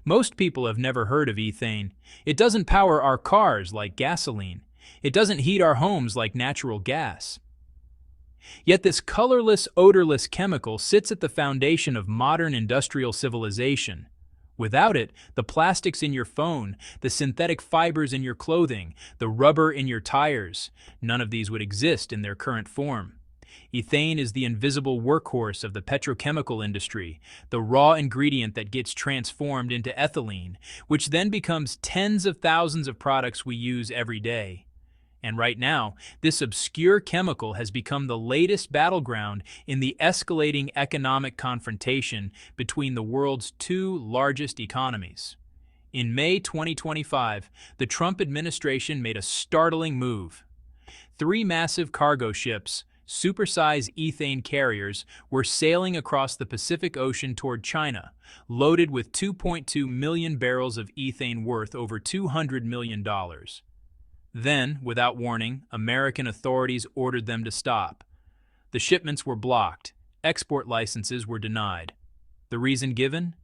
Most people have never heard of ethane. It doesn't power our cars like gasoline. It doesn't heat our homes like natural gas. Yet this colorless, odorless chemical sits at the foundation of modern industrial civilization. Without it, the plastics in your phone, the synthetic fibers in your clothing, the rubber in your tires, none of these would exist in their current form. Ethane is the invisible workhorse of the petrochemical industry, the raw ingredient that gets transformed into ethylene, which then becomes tens of thousands of products we use every day. And right now, this obscure chemical has become the latest battleground in the escalating economic confrontation between the world's two largest economies. In May 2025, the Trump administration made a startling move. Three massive cargo ships, supersized ethane carriers, were sailing across the Pacific Ocean toward China, loaded with 2.2 million barrels of ethane worth over $200 million. Then, without warning, American authorities ordered them to stop. The shipments were blocked. Export licenses were denied. The reason given?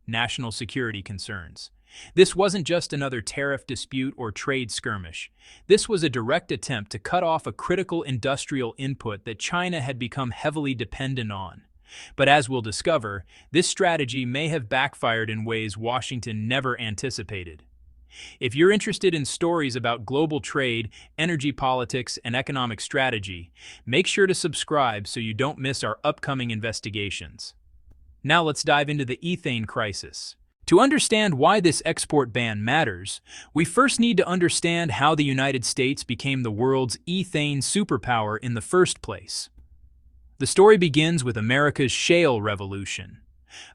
National security concerns. This wasn't just another tariff dispute or trade skirmish. This was a direct attempt to cut off a critical industrial input that China had become heavily dependent on. But as we'll discover, this strategy may have backfired in ways Washington never anticipated. If you're interested in stories about global trade, energy politics, and economic strategy, make sure to subscribe so you don't miss our upcoming investigations. Now let's dive into the ethane crisis. To understand why this export ban matters, we first need to understand how the United States became the world's ethane superpower in the first place. The story begins with America's shale revolution,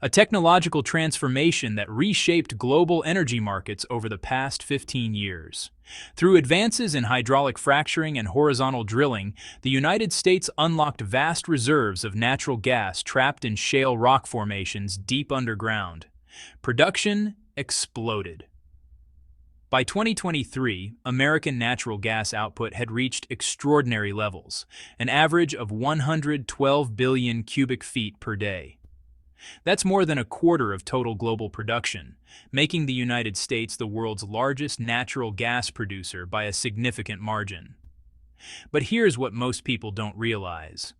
a technological transformation that reshaped global energy markets over the past 15 years. Through advances in hydraulic fracturing and horizontal drilling, the United States unlocked vast reserves of natural gas trapped in shale rock formations deep underground. Production exploded. By 2023, American natural gas output had reached extraordinary levels, an average of 112 billion cubic feet per day. That's more than a quarter of total global production, making the United States the world's largest natural gas producer by a significant margin. But here's what most people don't realize.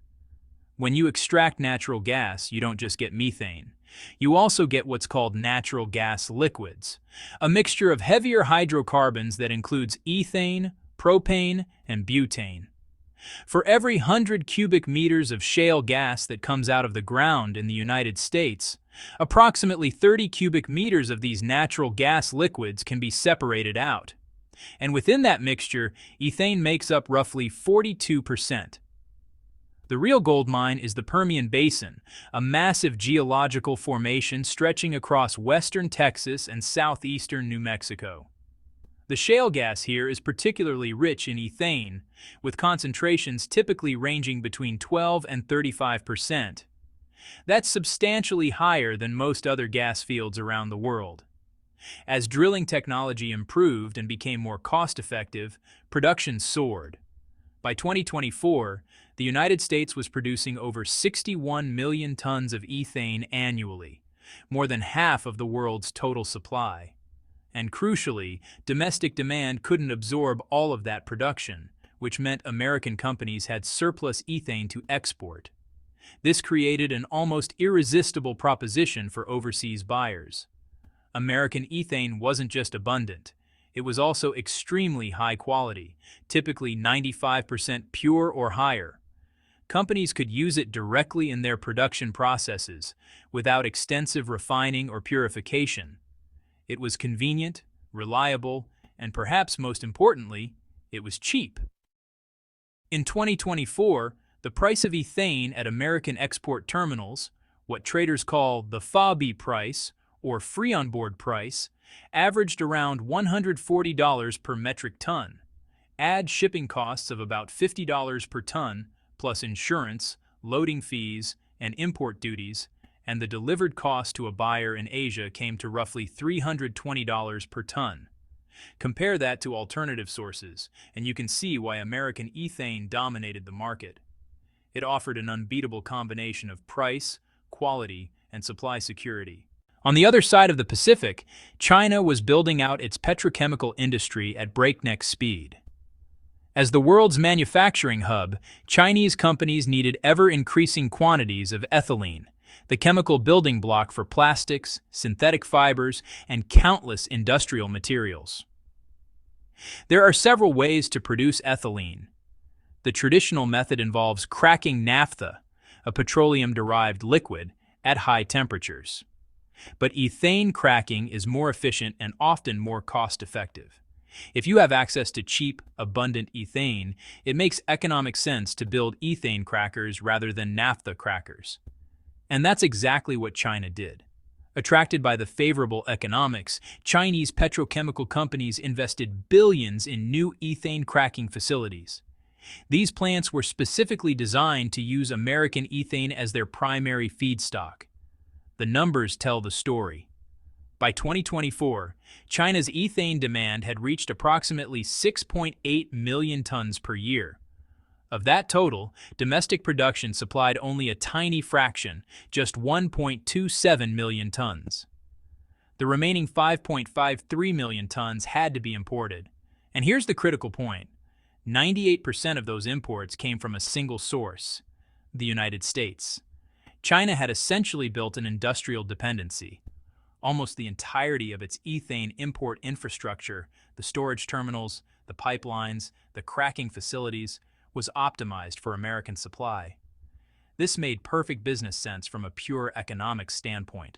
When you extract natural gas, you don't just get methane. You also get what's called natural gas liquids, a mixture of heavier hydrocarbons that includes ethane, propane, and butane. For every 100 cubic meters of shale gas that comes out of the ground in the United States, approximately 30 cubic meters of these natural gas liquids can be separated out. And within that mixture, ethane makes up roughly 42%. The real gold mine is the Permian Basin, a massive geological formation stretching across western Texas and southeastern New Mexico. The shale gas here is particularly rich in ethane, with concentrations typically ranging between 12 and 35%. That's substantially higher than most other gas fields around the world. As drilling technology improved and became more cost-effective, production soared. By 2024, the United States was producing over 61 million tons of ethane annually, more than half of the world's total supply. And crucially, domestic demand couldn't absorb all of that production, which meant American companies had surplus ethane to export. This created an almost irresistible proposition for overseas buyers. American ethane wasn't just abundant, it was also extremely high quality, typically 95% pure or higher. Companies could use it directly in their production processes, without extensive refining or purification. It was convenient, reliable, and perhaps most importantly, it was cheap. In 2024, the price of ethane at American export terminals, what traders call the FOB price, or free on board price, averaged around $140 per metric ton. Add shipping costs of about $50 per ton, plus insurance, loading fees, and import duties, and the delivered cost to a buyer in Asia came to roughly $320 per ton. Compare that to alternative sources, and you can see why American ethane dominated the market. It offered an unbeatable combination of price, quality, and supply security, On the other side of the Pacific, China was building out its petrochemical industry at breakneck speed. As the world's manufacturing hub, Chinese companies needed ever-increasing quantities of ethylene, the chemical building block for plastics, synthetic fibers, and countless industrial materials. There are several ways to produce ethylene. The traditional method involves cracking naphtha, a petroleum-derived liquid, at high temperatures. But ethane cracking is more efficient and often more cost-effective. If you have access to cheap, abundant ethane, it makes economic sense to build ethane crackers rather than naphtha crackers. And that's exactly what China did. Attracted by the favorable economics, Chinese petrochemical companies invested billions in new ethane cracking facilities. These plants were specifically designed to use American ethane as their primary feedstock. The numbers tell the story. By 2024, China's ethane demand had reached approximately 6.8 million tons per year. Of that total, domestic production supplied only a tiny fraction, just 1.27 million tons. The remaining 5.53 million tons had to be imported. And here's the critical point. 98% of those imports came from a single source, the United States. China had essentially built an industrial dependency. Almost the entirety of its ethane import infrastructure, the storage terminals, the pipelines, the cracking facilities, was optimized for American supply. This made perfect business sense from a pure economic standpoint.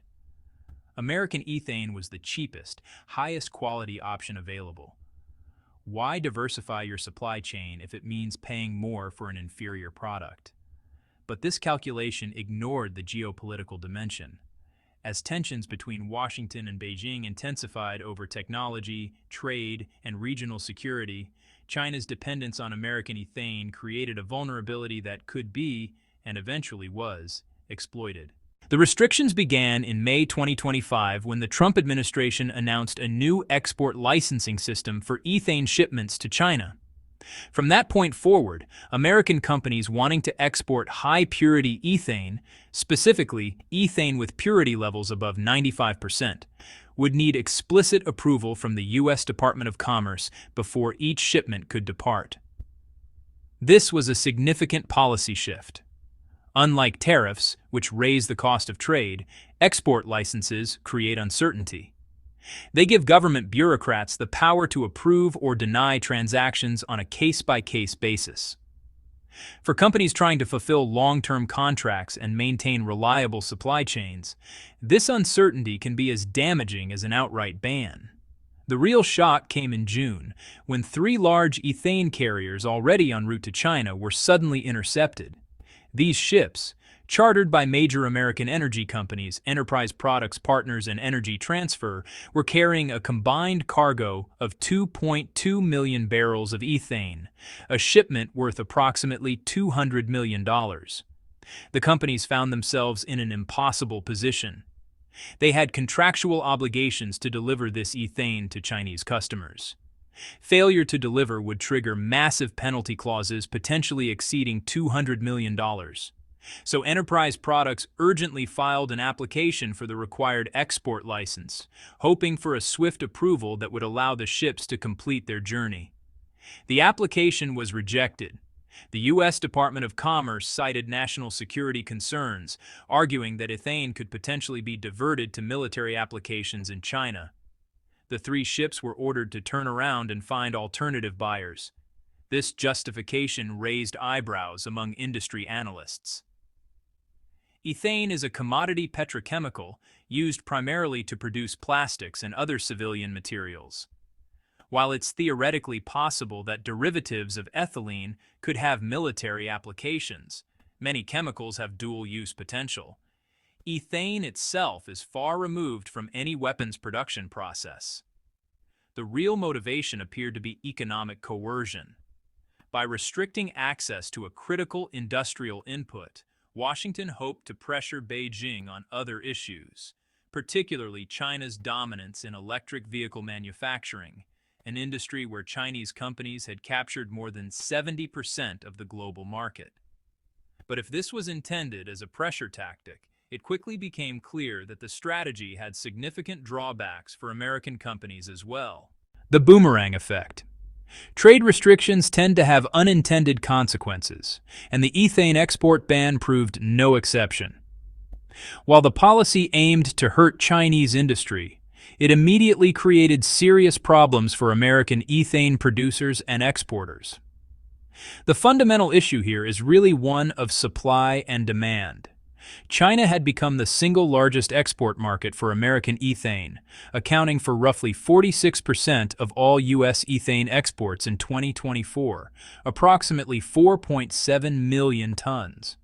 American ethane was the cheapest, highest quality option available. Why diversify your supply chain if it means paying more for an inferior product? But this calculation ignored the geopolitical dimension. As tensions between Washington and Beijing intensified over technology, trade, and regional security, China's dependence on American ethane created a vulnerability that could be, and eventually was, exploited. The restrictions began in May 2025 when the Trump administration announced a new export licensing system for ethane shipments to China. From that point forward, American companies wanting to export high-purity ethane, specifically ethane with purity levels above 95%, would need explicit approval from the U.S. Department of Commerce before each shipment could depart. This was a significant policy shift. Unlike tariffs, which raise the cost of trade, export licenses create uncertainty. They give government bureaucrats the power to approve or deny transactions on a case-by-case basis. For companies trying to fulfill long-term contracts and maintain reliable supply chains, this uncertainty can be as damaging as an outright ban. The real shock came in June, when 3 large ethane carriers already en route to China were suddenly intercepted. These ships, chartered by major American energy companies, Enterprise Products Partners and Energy Transfer, were carrying a combined cargo of 2.2 million barrels of ethane, a shipment worth approximately $200 million. The companies found themselves in an impossible position. They had contractual obligations to deliver this ethane to Chinese customers. Failure to deliver would trigger massive penalty clauses potentially exceeding $200 million. So Enterprise Products urgently filed an application for the required export license, hoping for a swift approval that would allow the ships to complete their journey. The application was rejected. The U.S. Department of Commerce cited national security concerns, arguing that ethane could potentially be diverted to military applications in China. The 3 ships were ordered to turn around and find alternative buyers. This justification raised eyebrows among industry analysts. Ethane is a commodity petrochemical used primarily to produce plastics and other civilian materials. While it's theoretically possible that derivatives of ethylene could have military applications, many chemicals have dual-use potential. Ethane itself is far removed from any weapons production process. The real motivation appeared to be economic coercion. By restricting access to a critical industrial input, Washington hoped to pressure Beijing on other issues, particularly China's dominance in electric vehicle manufacturing, an industry where Chinese companies had captured more than 70% of the global market. But if this was intended as a pressure tactic, it quickly became clear that the strategy had significant drawbacks for American companies as well. The Boomerang Effect. Trade restrictions tend to have unintended consequences, and the ethane export ban proved no exception. While the policy aimed to hurt Chinese industry, it immediately created serious problems for American ethane producers and exporters. The fundamental issue here is really one of supply and demand. China had become the single largest export market for American ethane, accounting for roughly 46% of all U.S. ethane exports in 2024, approximately 4.7 million tons.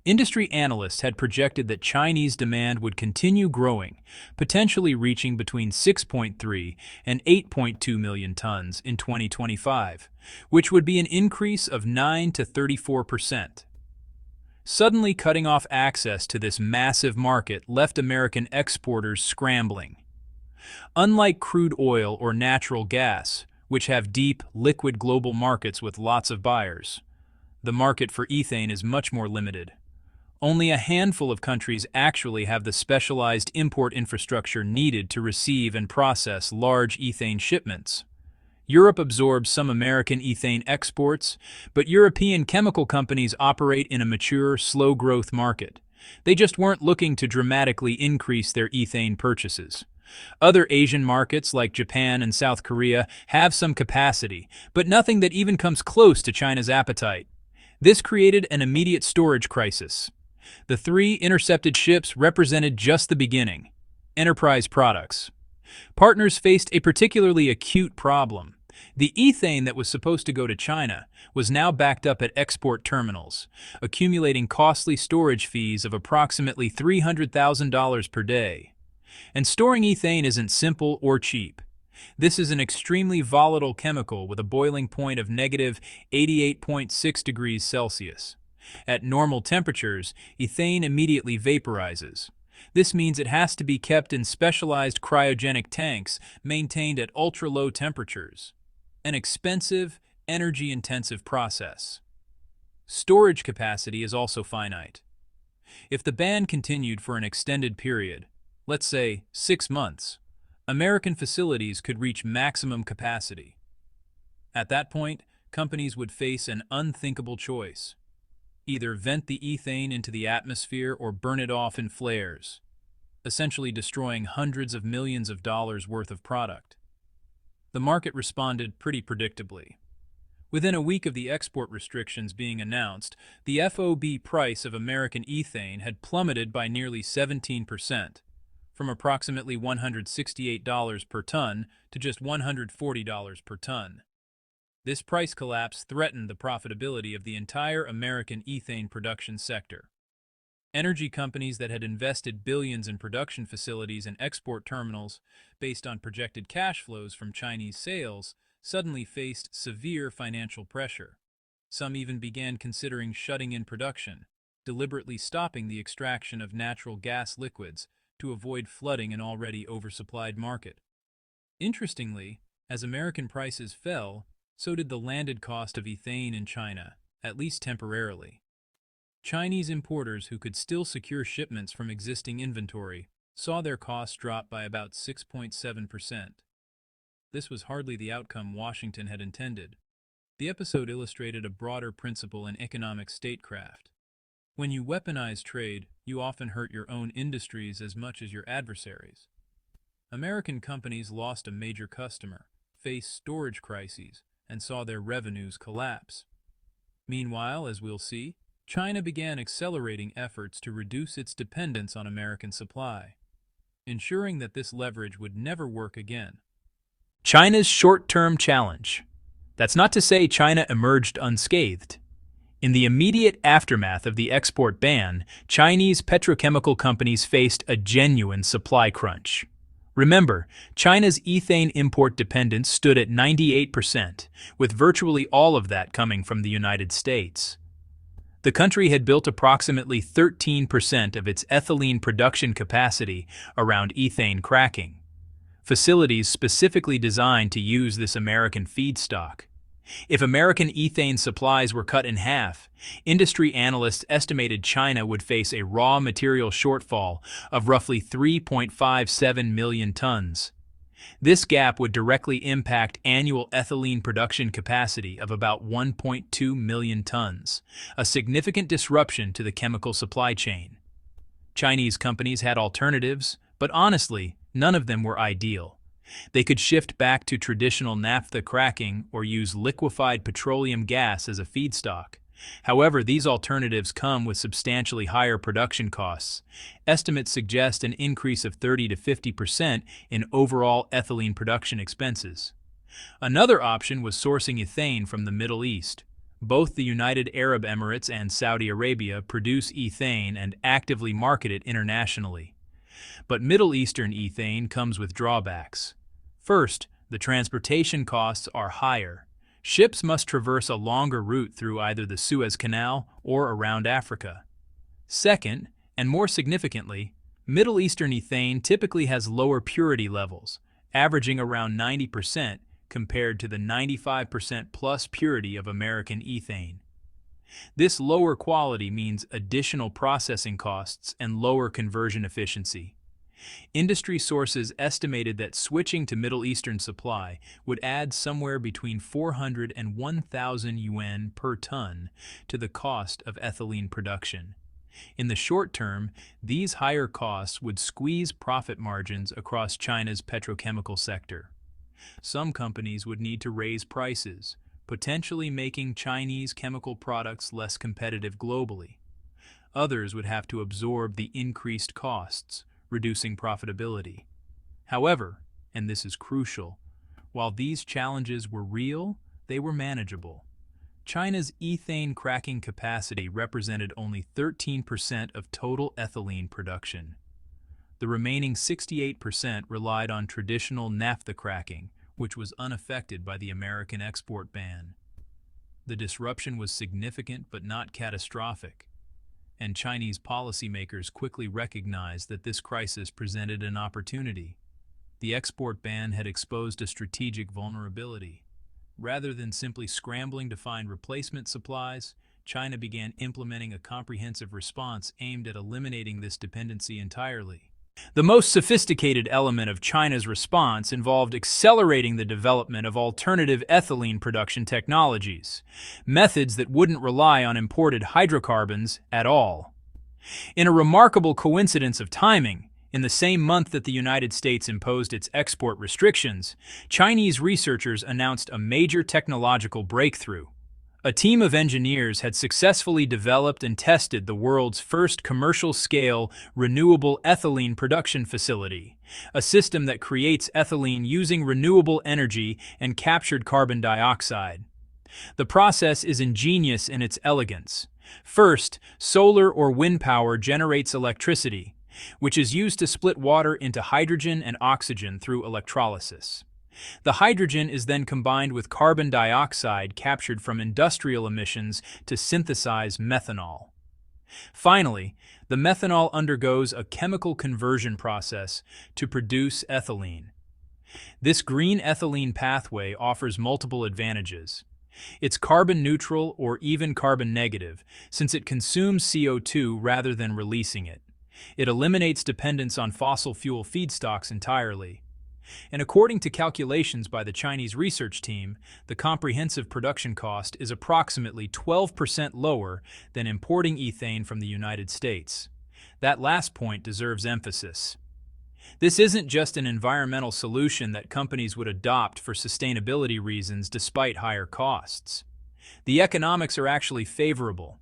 Industry analysts had projected that Chinese demand would continue growing, potentially reaching between 6.3 and 8.2 million tons in 2025, which would be an increase of 9 to 34%. Suddenly cutting off access to this massive market left American exporters scrambling. Unlike crude oil or natural gas, which have deep, liquid global markets with lots of buyers, the market for ethane is much more limited. Only a handful of countries actually have the specialized import infrastructure needed to receive and process large ethane shipments. Europe absorbs some American ethane exports, but European chemical companies operate in a mature, slow-growth market. They just weren't looking to dramatically increase their ethane purchases. Other Asian markets like Japan and South Korea have some capacity, but nothing that even comes close to China's appetite. This created an immediate storage crisis. The 3 intercepted ships represented just the beginning. Enterprise products. Partners faced a particularly acute problem. The ethane that was supposed to go to China was now backed up at export terminals, accumulating costly storage fees of approximately $300,000 per day. And storing ethane isn't simple or cheap. This is an extremely volatile chemical with a boiling point of negative 88.6 degrees Celsius. At normal temperatures, ethane immediately vaporizes. This means it has to be kept in specialized cryogenic tanks maintained at ultra-low temperatures. An expensive, energy-intensive process. Storage capacity is also finite. If the ban continued for an extended period, let's say 6 months, American facilities could reach maximum capacity. At that point, companies would face an unthinkable choice. Either vent the ethane into the atmosphere or burn it off in flares, essentially destroying hundreds of millions of dollars worth of product. The market responded pretty predictably. Within a week of the export restrictions being announced, the FOB price of American ethane had plummeted by nearly 17%, from approximately $168 per ton to just $140 per ton. This price collapse threatened the profitability of the entire American ethane production sector. Energy companies that had invested billions in production facilities and export terminals based on projected cash flows from Chinese sales suddenly faced severe financial pressure. Some even began considering shutting in production, deliberately stopping the extraction of natural gas liquids to avoid flooding an already oversupplied market. Interestingly, as American prices fell, so did the landed cost of ethane in China, at least temporarily. Chinese importers who could still secure shipments from existing inventory saw their costs drop by about 6.7%. This was hardly the outcome Washington had intended. The episode illustrated a broader principle in economic statecraft. When you weaponize trade, you often hurt your own industries as much as your adversaries. American companies lost a major customer, faced storage crises, and saw their revenues collapse. Meanwhile, as we'll see, China began accelerating efforts to reduce its dependence on American supply, ensuring that this leverage would never work again. China's short-term challenge. That's not to say China emerged unscathed. In the immediate aftermath of the export ban, Chinese petrochemical companies faced a genuine supply crunch. Remember, China's ethane import dependence stood at 98%, with virtually all of that coming from the United States. The country had built approximately 13% of its ethylene production capacity around ethane cracking, facilities specifically designed to use this American feedstock. If American ethane supplies were cut in half, industry analysts estimated China would face a raw material shortfall of roughly 3.57 million tons. This gap would directly impact annual ethylene production capacity of about 1.2 million tons, a significant disruption to the chemical supply chain. Chinese companies had alternatives, but honestly, none of them were ideal. They could shift back to traditional naphtha cracking or use liquefied petroleum gas as a feedstock. However, these alternatives come with substantially higher production costs. Estimates suggest an increase of 30 to 50% in overall ethylene production expenses. Another option was sourcing ethane from the Middle East. Both the United Arab Emirates and Saudi Arabia produce ethane and actively market it internationally. But Middle Eastern ethane comes with drawbacks. First, the transportation costs are higher. Ships must traverse a longer route through either the Suez Canal or around Africa. Second, and more significantly, Middle Eastern ethane typically has lower purity levels, averaging around 90% compared to the 95% plus purity of American ethane. This lower quality means additional processing costs and lower conversion efficiency. Industry sources estimated that switching to Middle Eastern supply would add somewhere between 400 and 1,000 yuan per ton to the cost of ethylene production. In the short term, these higher costs would squeeze profit margins across China's petrochemical sector. Some companies would need to raise prices, potentially making Chinese chemical products less competitive globally. Others would have to absorb the increased costs, reducing profitability. However, and this is crucial, while these challenges were real, they were manageable. China's ethane cracking capacity represented only 13% of total ethylene production. The remaining 68% relied on traditional naphtha cracking, which was unaffected by the American export ban. The disruption was significant but not catastrophic, and Chinese policymakers quickly recognized that this crisis presented an opportunity. The export ban had exposed a strategic vulnerability. Rather than simply scrambling to find replacement supplies, China began implementing a comprehensive response aimed at eliminating this dependency entirely. The most sophisticated element of China's response involved accelerating the development of alternative ethylene production technologies, methods that wouldn't rely on imported hydrocarbons at all. In a remarkable coincidence of timing, in the same month that the United States imposed its export restrictions, Chinese researchers announced a major technological breakthrough. A team of engineers had successfully developed and tested the world's first commercial-scale renewable ethylene production facility, a system that creates ethylene using renewable energy and captured carbon dioxide. The process is ingenious in its elegance. First, solar or wind power generates electricity, which is used to split water into hydrogen and oxygen through electrolysis. The hydrogen is then combined with carbon dioxide captured from industrial emissions to synthesize methanol. Finally, the methanol undergoes a chemical conversion process to produce ethylene. This green ethylene pathway offers multiple advantages. It's carbon neutral or even carbon negative, since it consumes CO2 rather than releasing it. It eliminates dependence on fossil fuel feedstocks entirely. And according to calculations by the Chinese research team, the comprehensive production cost is approximately 12% lower than importing ethane from the United States. That last point deserves emphasis. This isn't just an environmental solution that companies would adopt for sustainability reasons despite higher costs. The economics are actually favorable.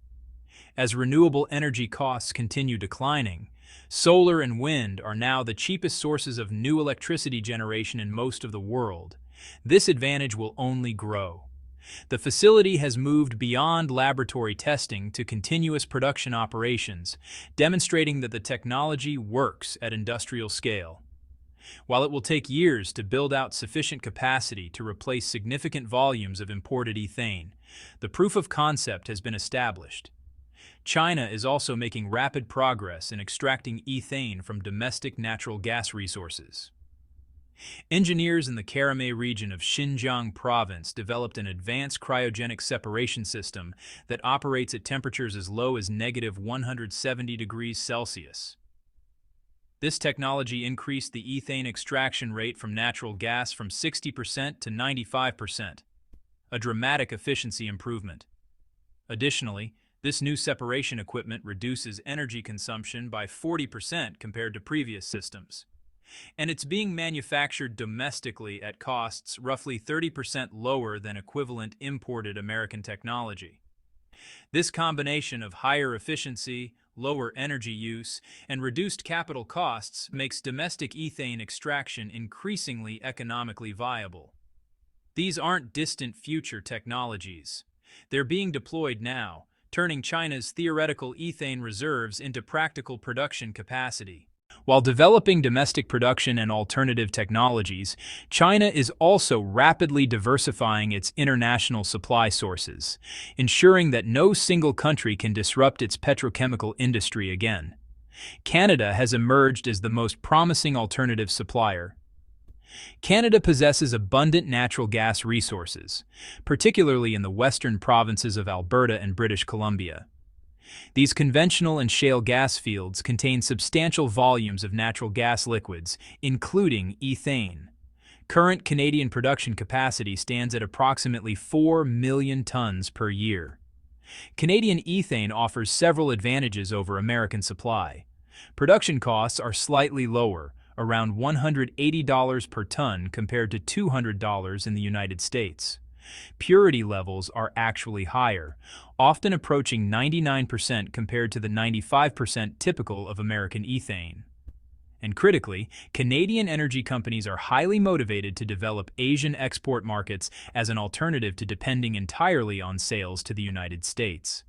As renewable energy costs continue declining, solar and wind are now the cheapest sources of new electricity generation in most of the world. This advantage will only grow. The facility has moved beyond laboratory testing to continuous production operations, demonstrating that the technology works at industrial scale. While it will take years to build out sufficient capacity to replace significant volumes of imported ethane, the proof of concept has been established. China is also making rapid progress in extracting ethane from domestic natural gas resources. Engineers in the Karamay region of Xinjiang province developed an advanced cryogenic separation system that operates at temperatures as low as -170 degrees Celsius. This technology increased the ethane extraction rate from natural gas from 60% to 95%, a dramatic efficiency improvement. Additionally, this new separation equipment reduces energy consumption by 40% compared to previous systems. And it's being manufactured domestically at costs roughly 30% lower than equivalent imported American technology. This combination of higher efficiency, lower energy use, and reduced capital costs makes domestic ethane extraction increasingly economically viable. These aren't distant future technologies. They're being deployed now, turning China's theoretical ethane reserves into practical production capacity. While developing domestic production and alternative technologies, China is also rapidly diversifying its international supply sources, ensuring that no single country can disrupt its petrochemical industry again. Canada has emerged as the most promising alternative supplier. Canada possesses abundant natural gas resources, particularly in the western provinces of Alberta and British Columbia. These conventional and shale gas fields contain substantial volumes of natural gas liquids, including ethane. Current Canadian production capacity stands at approximately 4 million tons per year. Canadian ethane offers several advantages over American supply. Production costs are slightly lower, around $180 per ton compared to $200 in the United States. Purity levels are actually higher, often approaching 99% compared to the 95% typical of American ethane. And critically, Canadian energy companies are highly motivated to develop Asian export markets as an alternative to depending entirely on sales to the United States.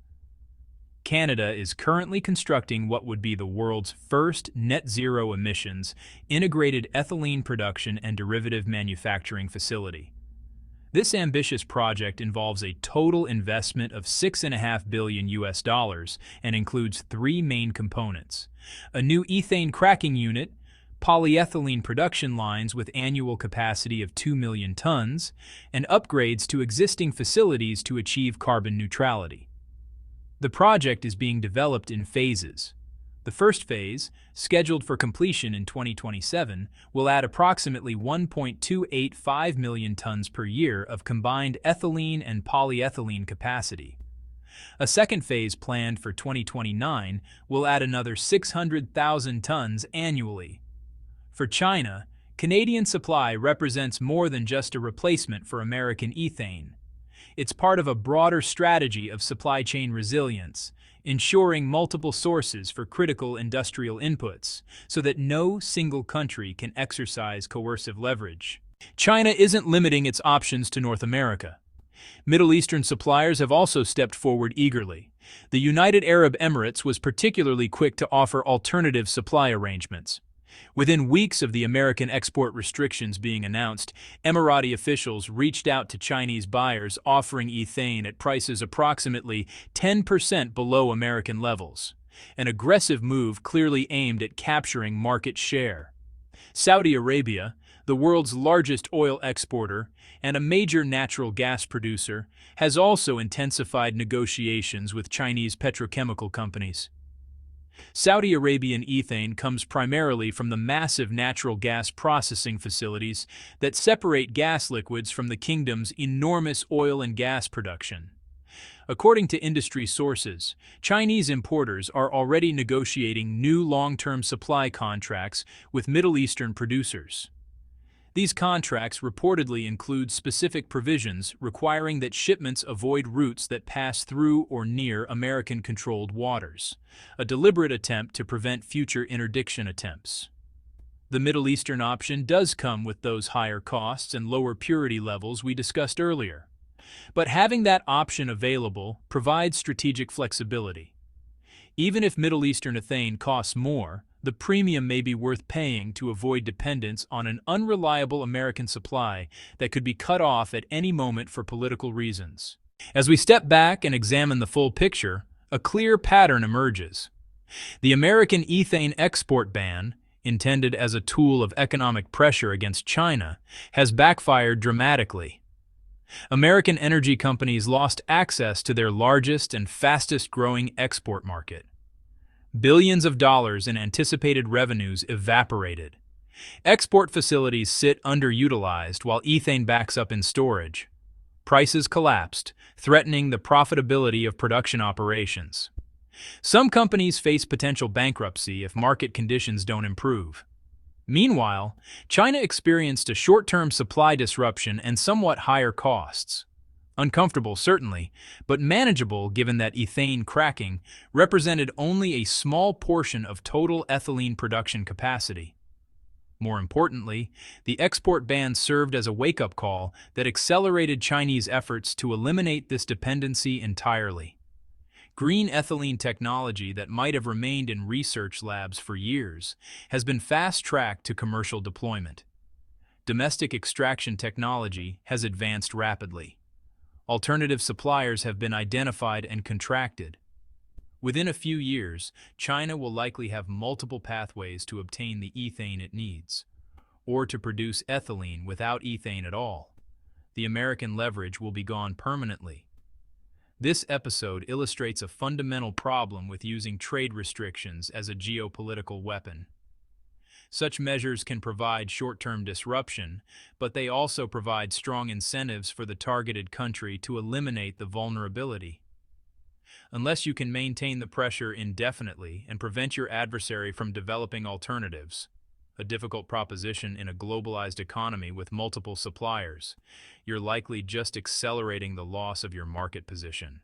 Canada is currently constructing what would be the world's first net-zero emissions integrated ethylene production and derivative manufacturing facility. This ambitious project involves a total investment of $6.5 billion and includes three main components: a new ethane cracking unit, polyethylene production lines with annual capacity of 2 million tons, and upgrades to existing facilities to achieve carbon neutrality. The project is being developed in phases. The first phase, scheduled for completion in 2027, will add approximately 1.285 million tons per year of combined ethylene and polyethylene capacity. A second phase planned for 2029 will add another 600,000 tons annually. For China, Canadian supply represents more than just a replacement for American ethane. It's part of a broader strategy of supply chain resilience, ensuring multiple sources for critical industrial inputs so that no single country can exercise coercive leverage. China isn't limiting its options to North America. Middle Eastern suppliers have also stepped forward eagerly. The United Arab Emirates was particularly quick to offer alternative supply arrangements. Within weeks of the American export restrictions being announced, Emirati officials reached out to Chinese buyers offering ethane at prices approximately 10% below American levels, an aggressive move clearly aimed at capturing market share. Saudi Arabia, the world's largest oil exporter and a major natural gas producer, has also intensified negotiations with Chinese petrochemical companies. Saudi Arabian ethane comes primarily from the massive natural gas processing facilities that separate gas liquids from the kingdom's enormous oil and gas production. According to industry sources, Chinese importers are already negotiating new long-term supply contracts with Middle Eastern producers. These contracts reportedly include specific provisions requiring that shipments avoid routes that pass through or near American-controlled waters, a deliberate attempt to prevent future interdiction attempts. The Middle Eastern option does come with those higher costs and lower purity levels we discussed earlier. But having that option available provides strategic flexibility. Even if Middle Eastern ethane costs more, the premium may be worth paying to avoid dependence on an unreliable American supply that could be cut off at any moment for political reasons. As we step back and examine the full picture, a clear pattern emerges. The American ethane export ban, intended as a tool of economic pressure against China, has backfired dramatically. American energy companies lost access to their largest and fastest-growing export market. Billions of dollars in anticipated revenues evaporated. Export facilities sit underutilized while ethane backs up in storage. Prices collapsed, threatening the profitability of production operations. Some companies face potential bankruptcy if market conditions don't improve. Meanwhile, China experienced a short-term supply disruption and somewhat higher costs. Uncomfortable, certainly, but manageable given that ethane cracking represented only a small portion of total ethylene production capacity. More importantly, the export ban served as a wake-up call that accelerated Chinese efforts to eliminate this dependency entirely. Green ethylene technology that might have remained in research labs for years has been fast-tracked to commercial deployment. Domestic extraction technology has advanced rapidly. Alternative suppliers have been identified and contracted. Within a few years, China will likely have multiple pathways to obtain the ethane it needs, or to produce ethylene without ethane at all. The American leverage will be gone permanently. This episode illustrates a fundamental problem with using trade restrictions as a geopolitical weapon. Such measures can provide short-term disruption, but they also provide strong incentives for the targeted country to eliminate the vulnerability. Unless you can maintain the pressure indefinitely and prevent your adversary from developing alternatives, a difficult proposition in a globalized economy with multiple suppliers, you're likely just accelerating the loss of your market position.